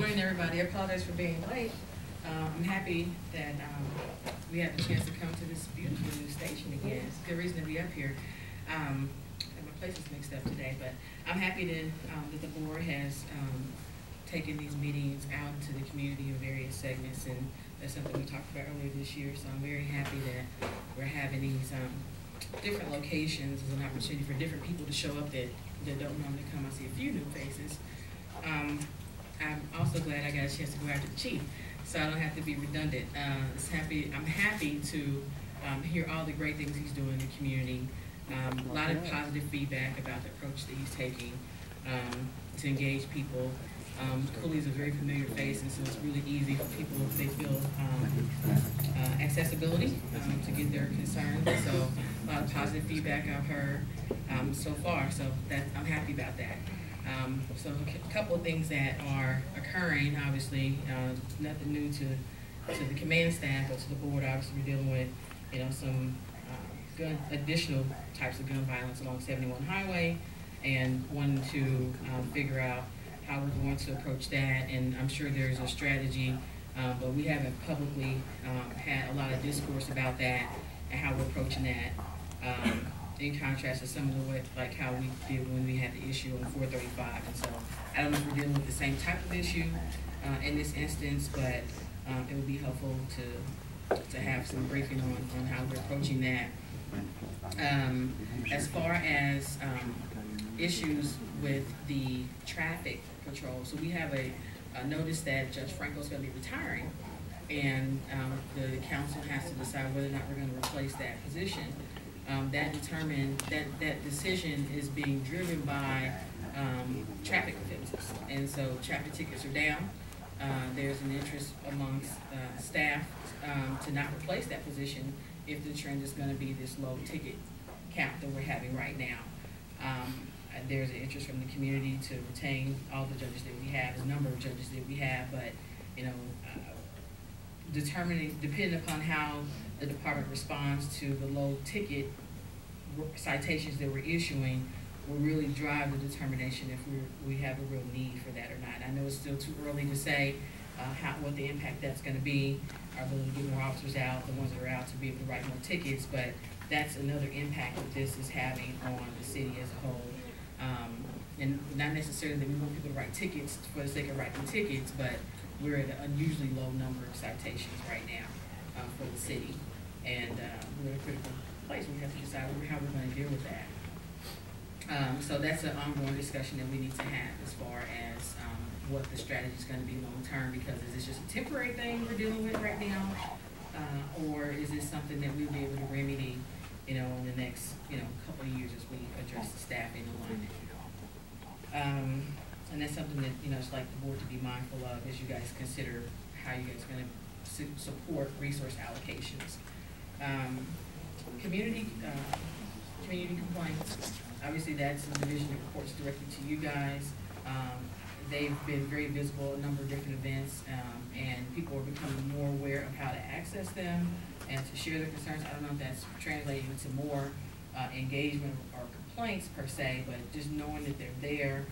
morning, everybody. I apologize for being late. I'm happy that we had the chance to come to this beautiful new station again. It's a good reason to be up here. And my place is mixed up today, but I'm happy that the board has taken these meetings out into the community in various segments, and that's something we talked about earlier this year. So I'm very happy that we're having these different locations as an opportunity for different people to show up that don't normally come. I see a few new faces. I'm also glad I got a chance to go after the chief, so I don't have to be redundant. I'm happy to hear all the great things he's doing in the community. A lot of positive feedback about the approach that he's taking to engage people. Cooley's a very familiar face, and so it's really easy for people if they feel accessibility to get their concerns. So a lot of positive feedback I've heard so far, so I'm happy about that. So a couple of things that are occurring, obviously, nothing new to the command staff, but to the board. Obviously, we're dealing with, some additional types of gun violence along 71 Highway, and wanting to figure out how we're going to approach that. And I'm sure there's a strategy, but we haven't publicly had a lot of discourse about that and how we're approaching that. In contrast to some of the way, like how we did when we had the issue on 435. And so I don't know if we're dealing with the same type of issue in this instance, but it would be helpful to have some briefing on how we're approaching that. As far as issues with the traffic patrol, so we have a notice that Judge Franco's going to be retiring, and the council has to decide whether or not we're going to replace that position. That decision is being driven by traffic offenses, and so traffic tickets are down. There's an interest amongst staff to not replace that position if the trend is going to be this low ticket count that we're having right now. There's an interest from the community to retain all the judges that we have, the number of judges that we have, but depending upon how the department responds to the low ticket citations that we're issuing will really drive the determination if we have a real need for that or not. I know it's still too early to say what the impact that's going to be, our ability to get more officers out, the ones that are out to be able to write more tickets, but that's another impact that this is having on the city as a whole. And not necessarily that we want people to write tickets for the sake of writing tickets, but we're at an unusually low number of citations right now for the city, and we're in a critical place. We have to decide how we're going to deal with that. So that's an ongoing discussion that we need to have as far as what the strategy is going to be long term, because is this just a temporary thing we're dealing with right now, or is this something that we'll be able to remedy, in the next, couple of years as we address the staffing alignment. And that's something that, it's like the board to be mindful of as you guys consider how you guys are going to support resource allocations. Community complaints, obviously that's a division that reports directly to you guys. They've been very visible at a number of different events, and people are becoming more aware of how to access them and to share their concerns. I don't know if that's translating into more engagement or complaints per se, but just knowing that they're there,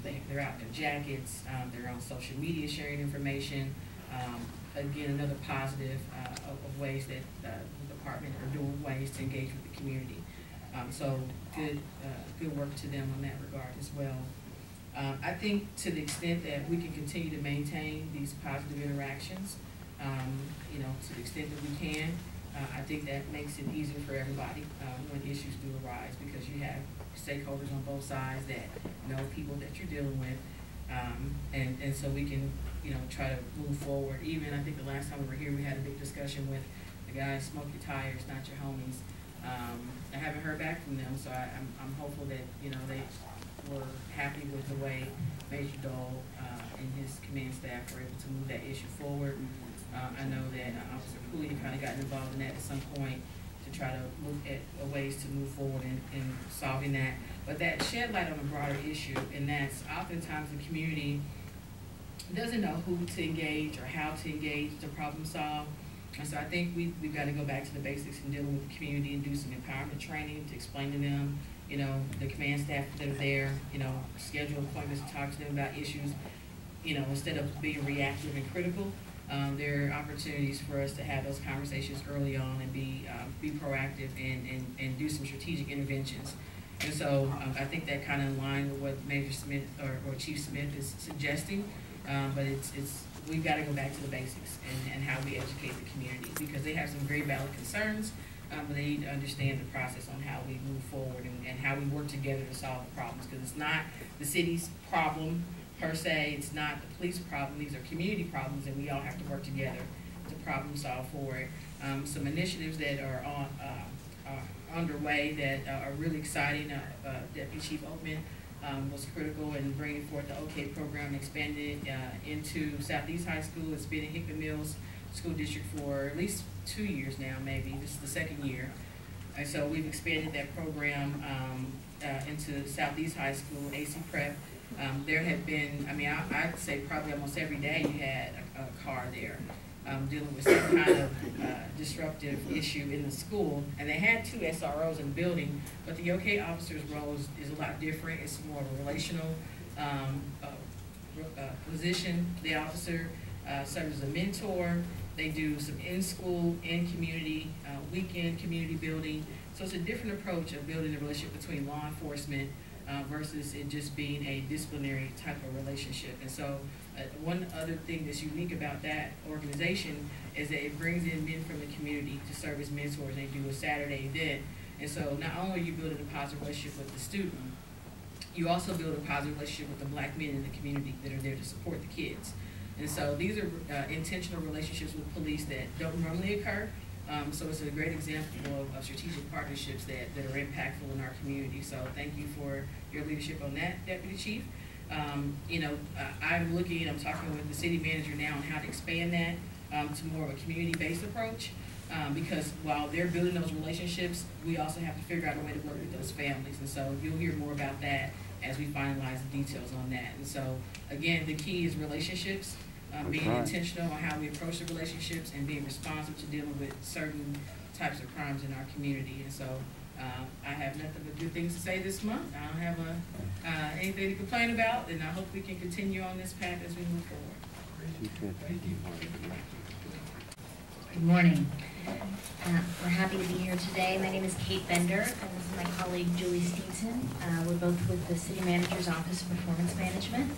they're out in their jackets, they're on social media sharing information. Again, another positive of ways that the department are doing ways to engage with the community. So good work to them on that regard as well. I think to the extent that we can continue to maintain these positive interactions, to the extent that we can, I think that makes it easier for everybody when issues do arise, because you have stakeholders on both sides that know people that you're dealing with, and so we can try to move forward. Even I think the last time we were here, we had a big discussion with the guys, smoke your tires, not your homies. I haven't heard back from them, so I'm hopeful that they were happy with the way Major Dole and his command staff were able to move that issue forward. I know that Officer Cooley kind of got involved in that at some point to try to look at ways to move forward in solving that. But that shed light on a broader issue, and that's oftentimes the community doesn't know who to engage or how to engage to problem solve. And so I think we've got to go back to the basics in dealing with the community and do some empowerment training to explain to them, the command staff that are there, schedule appointments to talk to them about issues. instead of being reactive and critical, there are opportunities for us to have those conversations early on and be proactive and do some strategic interventions. And so I think that kind of in line with what Major Smith or Chief Smith is suggesting, but we've got to go back to the basics and how we educate the community, because they have some very valid concerns, but they need to understand the process on how we move forward and how we work together to solve the problems, because it's not the city's problem per se, it's not the police problem, these are community problems, and we all have to work together to problem solve for it. Some initiatives that are underway that are really exciting. Deputy Chief Oatman was critical in bringing forth the OK program, expanded into Southeast High School. It's been in Hickman Mills School District for at least 2 years now, maybe. This is the second year. And so we've expanded that program into Southeast High School, AC Prep. There have been, I'd say probably almost every day you had a car there dealing with some kind of disruptive issue in the school. And they had 2 SROs in the building, but the OK officer's role is a lot different. It's more of a relational position. The officer serves as a mentor. They do some in-school, in-community, weekend community building. So it's a different approach of building a relationship between law enforcement versus it just being a disciplinary type of relationship. And so one other thing that's unique about that organization is that it brings in men from the community to serve as mentors. They do a Saturday event. And so not only are you building a positive relationship with the student, you also build a positive relationship with the black men in the community that are there to support the kids. And so these are intentional relationships with police that don't normally occur. So it's a great example of strategic partnerships that are impactful in our community. So thank you for your leadership on that, Deputy Chief. I'm talking with the city manager now on how to expand that to more of a community-based approach. Because while they're building those relationships, we also have to figure out a way to work with those families. And so you'll hear more about that as we finalize the details on that. And so again, the key is relationships. Being intentional on how we approach the relationships and being responsive to dealing with certain types of crimes in our community. And so I have nothing but good things to say this month. I don't have anything to complain about, and I hope we can continue on this path as we move forward. Thank you. Good morning. We're happy to be here today. My name is Kate Bender, and this is my colleague Julie Steenson. We're both with the City Manager's Office of Performance Management.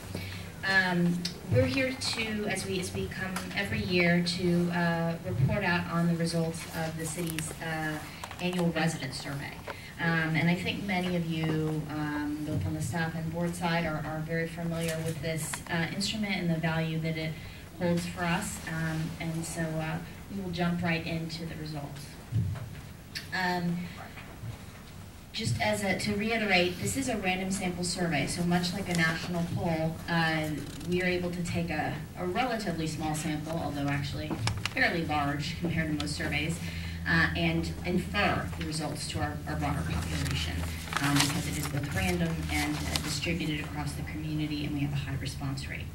We're here to, as we come every year, to report out on the results of the city's annual resident survey. And I think many of you, both on the staff and board side, are very familiar with this instrument and the value that it holds for us. And so we will jump right into the results. Just to reiterate, this is a random sample survey, so much like a national poll, we are able to take a relatively small sample, although actually fairly large compared to most surveys, and infer the results to our broader population, because it is both random and distributed across the community, and we have a high response rate.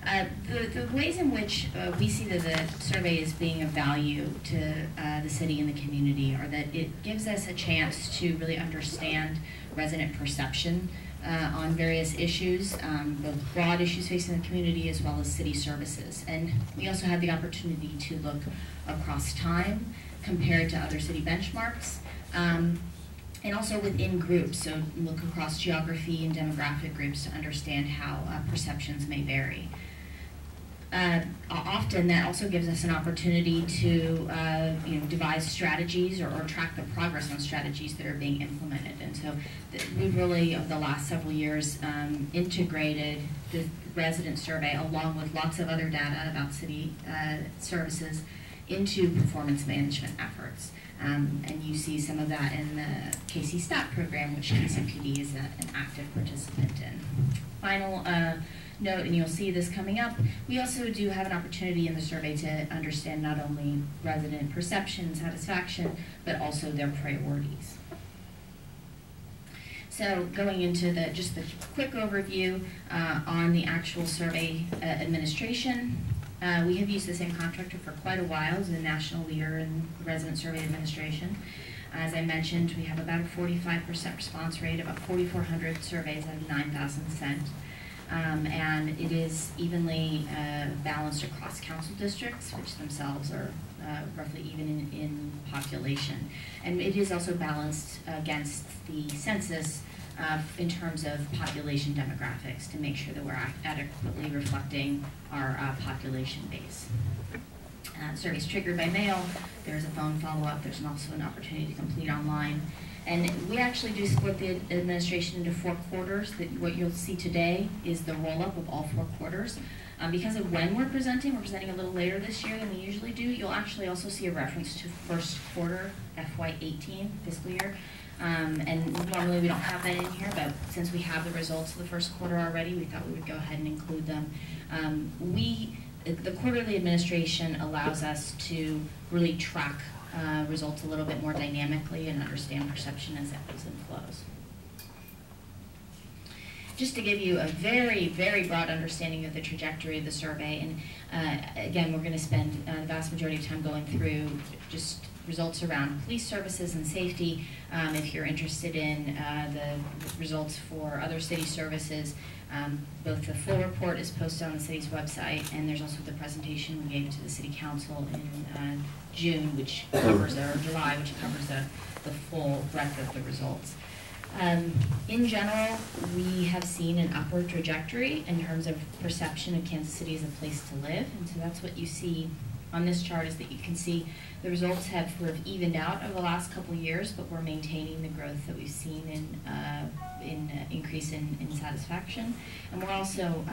The ways in which we see that the survey is being of value to the city and the community are that it gives us a chance to really understand resident perception on various issues, both broad issues facing the community as well as city services. And we also have the opportunity to look across time compared to other city benchmarks, and also within groups, so look across geography and demographic groups to understand how perceptions may vary. Often that also gives us an opportunity to devise strategies or track the progress on strategies that are being implemented. And so we've really, over the last several years, integrated the resident survey along with lots of other data about city services into performance management efforts. And you see some of that in the KC STAT program, which KCPD is an active participant in. Final note, and you'll see this coming up, we also do have an opportunity in the survey to understand not only resident perception and satisfaction, but also their priorities. So going into just the quick overview on the actual survey administration. We have used the same contractor for quite a while as a national leader in resident survey administration. As I mentioned, we have about a 45% response rate, about 4,400 surveys out of 9,000 sent. and it is evenly balanced across council districts, which themselves are roughly even in population. And it is also balanced against the census in terms of population demographics to make sure that we're adequately reflecting our population base. Surveys triggered by mail, there's a phone follow-up, there's also an opportunity to complete online. And we actually do split the administration into 4 quarters. What you'll see today is the roll-up of all 4 quarters. Because of when we're presenting a little later this year than we usually do, you'll actually also see a reference to first quarter, FY18 fiscal year. And normally we don't have that in here, but since we have the results of the first quarter already, we thought we would go ahead and include them. The quarterly administration allows us to really track results a little bit more dynamically and understand perception as ebbs and flows. Just to give you a very, very broad understanding of the trajectory of the survey, and again, we're going to spend the vast majority of time going through just results around police services and safety. If you're interested in the results for other city services, both the full report is posted on the city's website, and there's also the presentation we gave to the city council in June, which covers, or July, which covers the full breadth of the results. In general, we have seen an upward trajectory in terms of perception of Kansas City as a place to live, and so that's what you see on this chart, is that you can see the results have sort of evened out over the last couple of years, but we're maintaining the growth that we've seen in increase in satisfaction, and we're also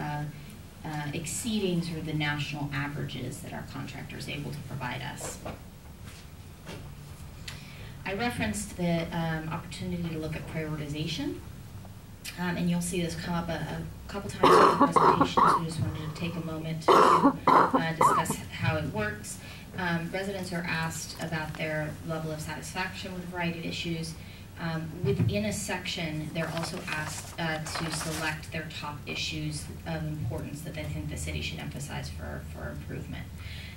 exceeding sort of the national averages that our contractor is able to provide us. I referenced the opportunity to look at prioritization, and you'll see this come up a couple times in the presentation, so I just wanted to take a moment to discuss how it works. Residents are asked about their level of satisfaction with a variety of issues. Within a section, they're also asked to select their top issues of importance that they think the city should emphasize for improvement.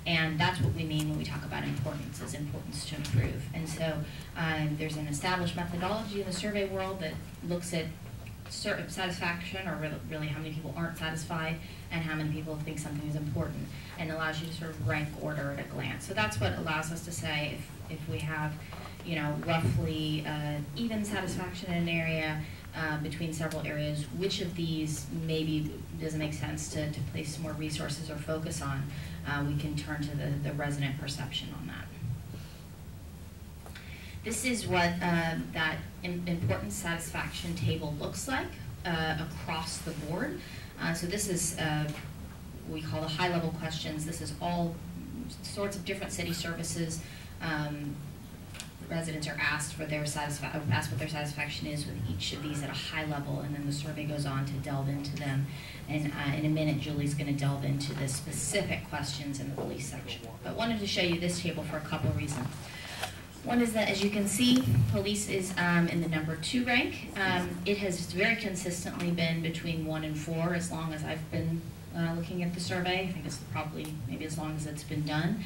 And that's what we mean when we talk about importance, is importance to improve. And so there's an established methodology in the survey world that looks at satisfaction, or really how many people aren't satisfied, and how many people think something is important, and allows you to sort of rank order at a glance. So that's what allows us to say if we have, you know, roughly even satisfaction in an area between several areas, which of these maybe doesn't make sense to place more resources or focus on, we can turn to the resident perception on that. This is what that important satisfaction table looks like across the board. So this is what we call the high-level questions. This is all sorts of different city services. Residents are asked what their satisfaction is with each of these at a high level, and then the survey goes on to delve into them. And in a minute, Julie's going to delve into the specific questions in the police section. But wanted to show you this table for a couple of reasons. One is that, as you can see, police is in the number 2 rank. It has very consistently been between 1 and 4 as long as I've been looking at the survey. I think it's probably maybe as long as it's been done.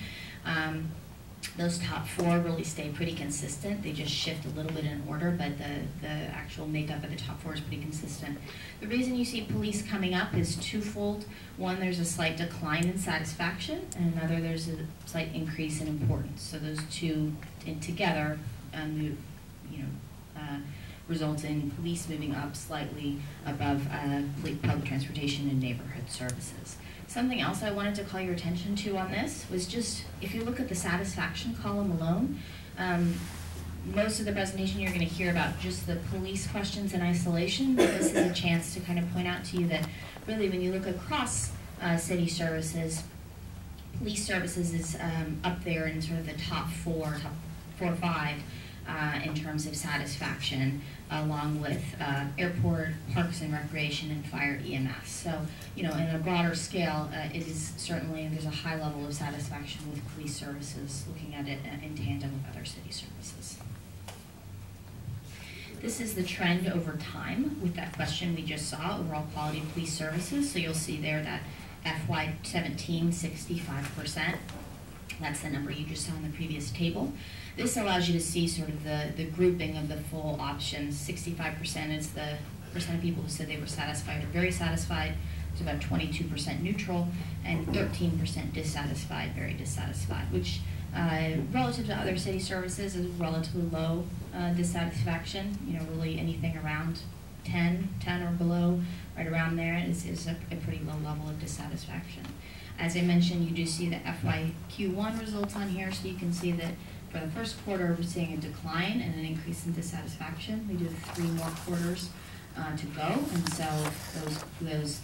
Those top 4 really stay pretty consistent. They just shift a little bit in order, but the actual makeup of the top 4 is pretty consistent. The reason you see police coming up is twofold. One, there's a slight decline in satisfaction, and another, there's a slight increase in importance. So those two together results in police moving up slightly above public transportation and neighborhood services. Something else I wanted to call your attention to on this was just, if you look at the satisfaction column alone, most of the presentation you're going to hear about just the police questions in isolation, but this is a chance to kind of point out to you that really when you look across city services, police services is up there in sort of the top 4 or 5 in terms of satisfaction, along with airport, parks and recreation, and fire EMS. So, you know, in a broader scale, it is certainly, there's a high level of satisfaction with police services, looking at it in tandem with other city services. This is the trend over time with that question we just saw, overall quality of police services. So you'll see there that FY17, 65%. That's the number you just saw in the previous table. This allows you to see sort of the grouping of the full options. 65% is the of people who said they were satisfied or very satisfied. It's about 22% neutral and 13% dissatisfied, very dissatisfied, which relative to other city services is relatively low dissatisfaction. You know, really anything around 10 or below, right around there is a pretty low level of dissatisfaction. As I mentioned, you do see the FYQ1 results on here, so you can see that for the first quarter, we're seeing a decline and an increase in dissatisfaction. We do have 3 more quarters to go, and so those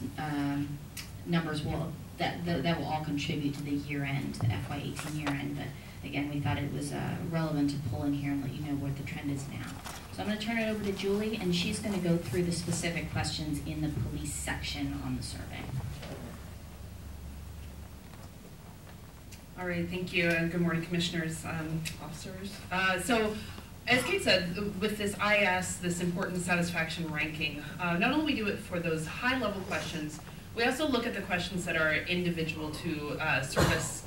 numbers that will all contribute to the year end, the FY18 year end. But again, we thought it was relevant to pull in here and let you know what the trend is now. So I'm going to turn it over to Julie, and she's going to go through the specific questions in the police section on the survey. All right, thank you, and good morning, commissioners, officers. So, as Kate said, with this IS, this important satisfaction ranking, not only do it for those high-level questions, we also look at the questions that are individual to service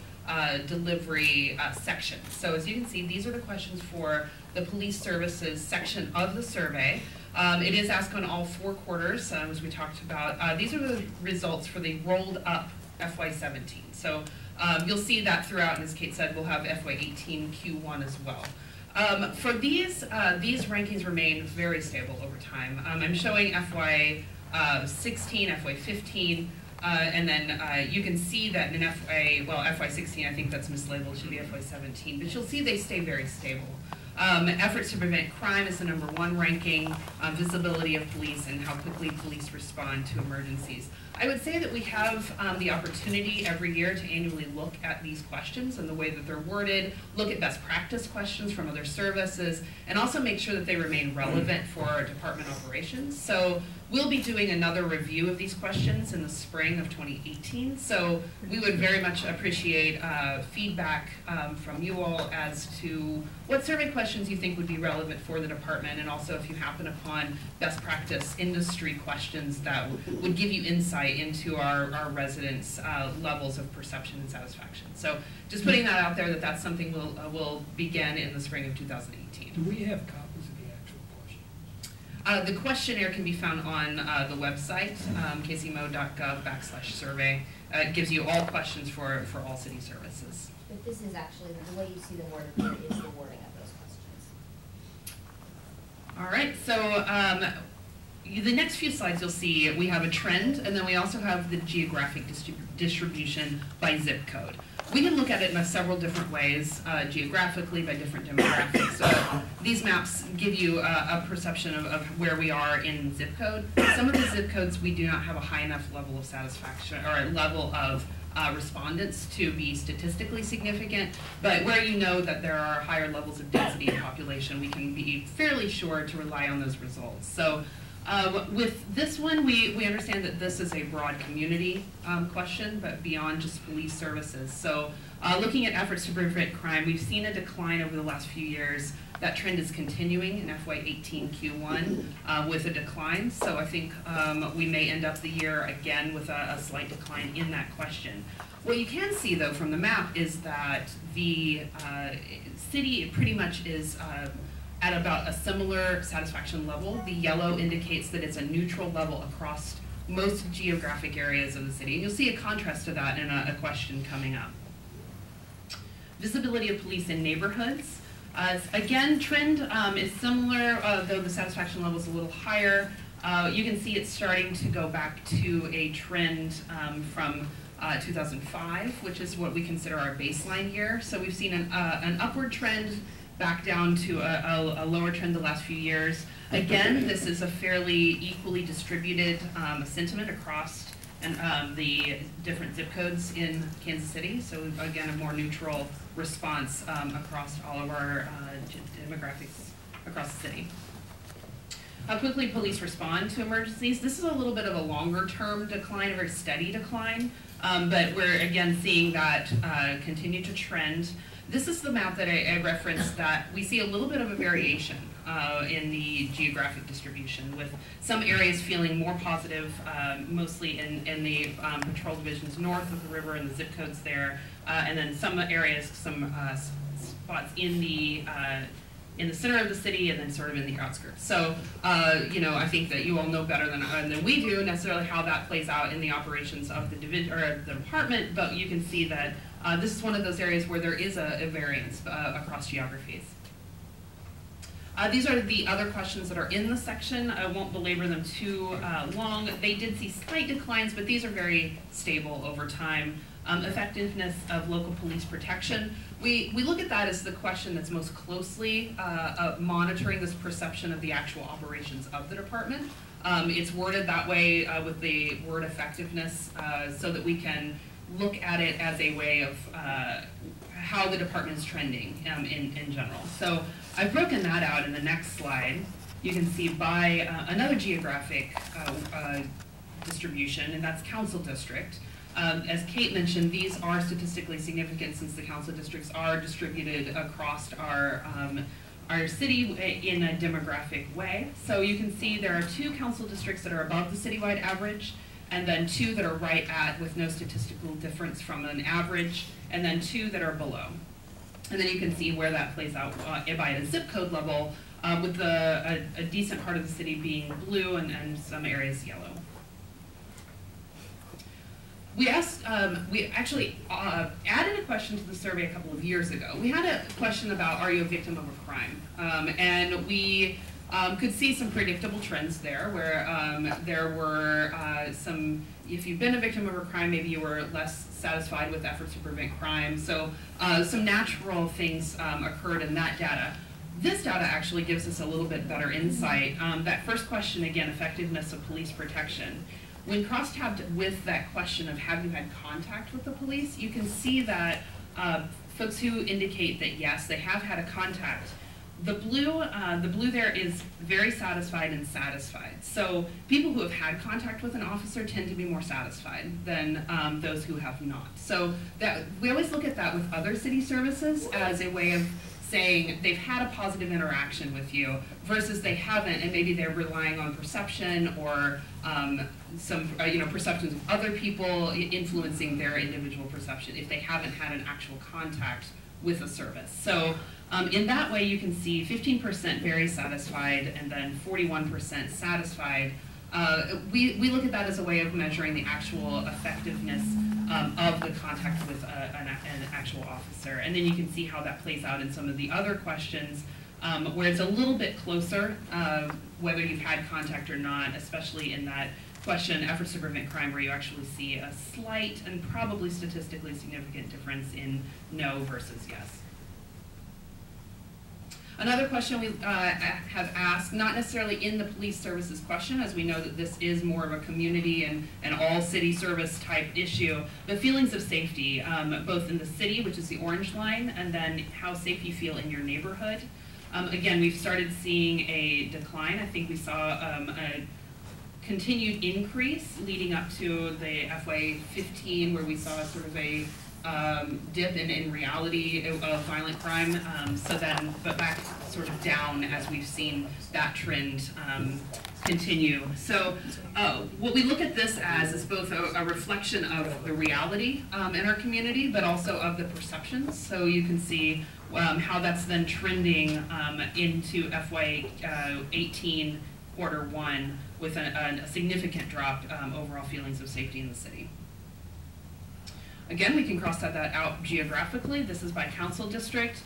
delivery section. So, as you can see, these are the questions for the police services section of the survey. It is asked on all 4 quarters, as we talked about. These are the results for the rolled up FY17. So. You'll see that throughout, and as Kate said, we'll have FY18 Q1 as well. For these rankings remain very stable over time. I'm showing FY16, FY15, and then you can see that in FY16, I think that's mislabeled, should be FY17, but you'll see they stay very stable. Efforts to prevent crime is the #1 ranking, visibility of police, and how quickly police respond to emergencies. I would say that we have the opportunity every year to annually look at these questions and the way that they're worded, look at best practice questions from other services, and also make sure that they remain relevant for our department operations. So we'll be doing another review of these questions in the spring of 2018. So we would very much appreciate feedback from you all as to what survey questions you think would be relevant for the department, and also if you happen upon best practice industry questions that would give you insight into our residents' levels of perception and satisfaction. So just putting that out there, that's something we'll begin in the spring of 2018. Do we have copies of the actual questions? The questionnaire can be found on the website, kcmo.gov/survey. It gives you all questions for all city services. But this is actually, the way you see the word here is the wording of those questions. All right, so the next few slides you'll see we have a trend, and then we also have the geographic distribution by zip code. We can look at it in several different ways, geographically, by different demographics. So these maps give you a perception of where we are in zip code. Some of the zip codes we do not have a high enough level of satisfaction or a level of respondents to be statistically significant, but where you know that there are higher levels of density of population, we can be fairly sure to rely on those results. So with this one, we understand that this is a broad community question, but beyond just police services. So looking at efforts to prevent crime, we've seen a decline over the last few years. That trend is continuing in FY18 Q1 with a decline. So I think we may end up the year again with a slight decline in that question. What you can see, though, from the map is that the city pretty much is at about a similar satisfaction level. The yellow indicates that it's a neutral level across most geographic areas of the city. And you'll see a contrast to that in a question coming up. Visibility of police in neighborhoods. Again, trend is similar, though the satisfaction level is a little higher. You can see it's starting to go back to a trend from 2005, which is what we consider our baseline year. So we've seen an upward trend back down to a lower trend the last few years. Again, this is a fairly equally distributed sentiment across the different zip codes in Kansas City. So again, a more neutral response across all of our demographics across the city. How quickly police respond to emergencies. This is a little bit of a longer term decline, a very steady decline, but we're again seeing that continue to trend. This is the map that I referenced, that we see a little bit of a variation in the geographic distribution, with some areas feeling more positive, mostly in the patrol divisions north of the river and the zip codes there, and then some areas, some spots in the in the center of the city and then sort of in the outskirts. So, you know, I think that you all know better than we do necessarily how that plays out in the operations of the division or the department, but you can see that this is one of those areas where there is a variance across geographies. These are the other questions that are in the section. I won't belabor them too long. They did see slight declines, but these are very stable over time. Effectiveness of local police protection. We look at that as the question that's most closely monitoring this perception of the actual operations of the department. It's worded that way with the word effectiveness so that we can look at it as a way of how the department is trending in general. So I've broken that out in the next slide. You can see by another geographic distribution, and that's council district. As Kate mentioned, these are statistically significant since the council districts are distributed across our city in a demographic way. So you can see there are 2 council districts that are above the citywide average, and then 2 that are right at with no statistical difference from an average, and then 2 that are below. And then you can see where that plays out by a zip code level, with a decent part of the city being blue and some areas yellow. We asked, we actually added a question to the survey a couple of years ago. We had a question about, are you a victim of a crime? And we could see some predictable trends there, where there were some, if you've been a victim of a crime, maybe you were less satisfied with efforts to prevent crime. So some natural things occurred in that data. This data actually gives us a little bit better insight. That first question, again, effectiveness of police protection. When cross-tabbed with that question of have you had contact with the police, you can see that folks who indicate that yes, they have had a contact, the blue there is very satisfied and satisfied. So people who have had contact with an officer tend to be more satisfied than those who have not. So that we always look at that with other city services as a way of saying they've had a positive interaction with you versus they haven't, and maybe they're relying on perception or some perceptions of other people influencing their individual perception if they haven't had an actual contact with a service. So in that way you can see 15% very satisfied and then 41% satisfied. We look at that as a way of measuring the actual effectiveness of the contact with an actual officer. And then you can see how that plays out in some of the other questions where it's a little bit closer, whether you've had contact or not, especially in that question, efforts to prevent crime, where you actually see a slight and probably statistically significant difference in no versus yes. Another question we have asked, not necessarily in the police services question, as we know that this is more of a community and all city service type issue, but feelings of safety, both in the city, which is the orange line, and then how safe you feel in your neighborhood. Again, we've started seeing a decline. I think we saw a continued increase leading up to the FY15, where we saw sort of a dip in reality of violent crime, but back sort of down as we've seen that trend continue. So what we look at this as is both a reflection of the reality in our community, but also of the perceptions. So you can see how that's then trending into FY18 Q1 with a significant drop overall feelings of safety in the city. Again, we can cross that out geographically. This is by council district.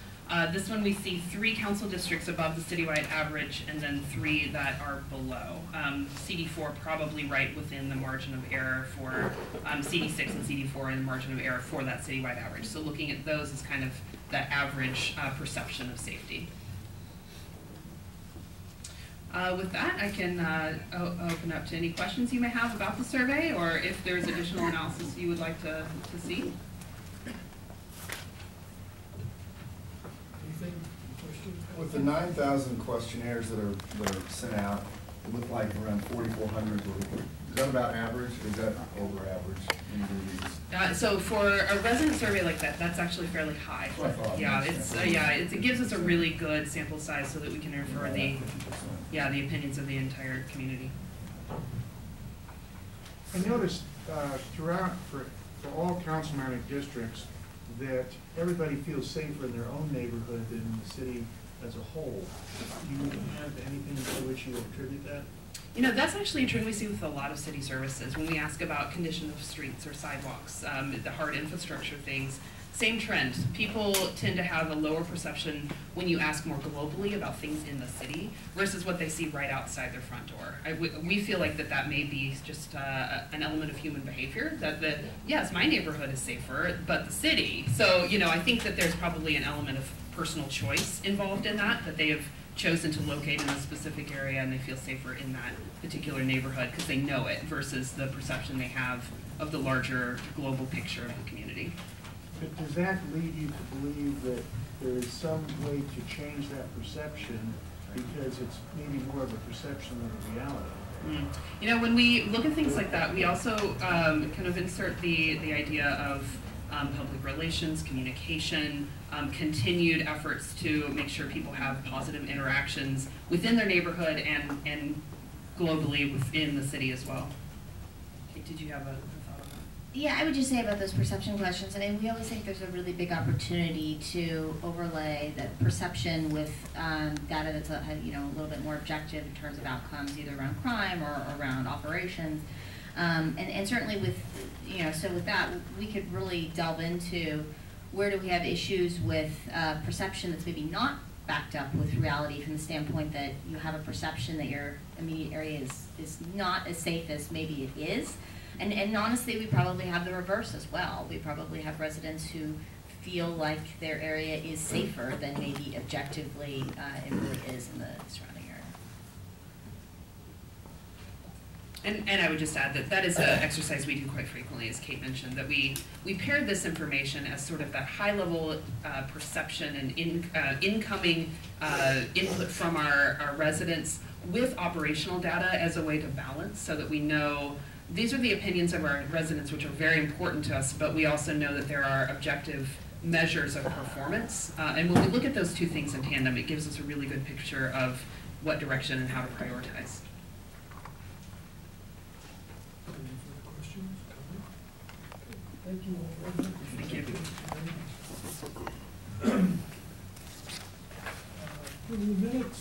This one we see 3 council districts above the citywide average and then 3 that are below. CD4 probably right within the margin of error for CD6 and CD4 in the margin of error for that citywide average. So looking at those is kind of that average perception of safety. With that, I can open up to any questions you may have about the survey, or if there's additional analysis you would like to see. Anything? Question? With the 9,000 questionnaires that are sent out, it looked like around 4,400 were. Is that about average, or is that over average? So for a resident survey like that, that's actually fairly high. That's what I thought. Yeah, it gives us a really good sample size so that we can infer the 50%. the opinions of the entire community. I noticed throughout, for all councilmanic districts, that everybody feels safer in their own neighborhood than in the city as a whole, do you have anything to which you attribute that? You know, that's actually a trend we see with a lot of city services. When we ask about condition of streets or sidewalks, the hard infrastructure things, same trend. People tend to have a lower perception when you ask more globally about things in the city versus what they see right outside their front door. We feel like that may be just an element of human behavior, that yes, my neighborhood is safer, but the city. So, you know, I think that there's probably an element of personal choice involved in that they have chosen to locate in a specific area and they feel safer in that particular neighborhood because they know it versus the perception they have of the larger global picture of the community. But does that lead you to believe that there is some way to change that perception because it's maybe more of a perception than a reality? You know, when we look at things like that, we also kind of insert the idea of public relations, communication, continued efforts to make sure people have positive interactions within their neighborhood and globally within the city as well. Kate, did you have a thought on that? Yeah, I would just say about those perception questions, I mean, we always think there's a really big opportunity to overlay that perception with data that's a little bit more objective in terms of outcomes, either around crime or around operations. And certainly with, so with that, we could really delve into where do we have issues with perception that's maybe not backed up with reality from the standpoint that you have a perception that your immediate area is not as safe as maybe it is. And honestly, we probably have the reverse as well. We probably have residents who feel like their area is safer than maybe objectively it really is in the surrounding area. And I would just add that is an exercise we do quite frequently, as Kate mentioned, that we paired this information as sort of that high-level perception and incoming input from our residents with operational data as a way to balance so that we know these are the opinions of our residents, which are very important to us, but we also know that there are objective measures of performance. And when we look at those two things in tandem, it gives us a really good picture of what direction and how to prioritize. Any further questions? Thank you all very much. Thank you. In the minutes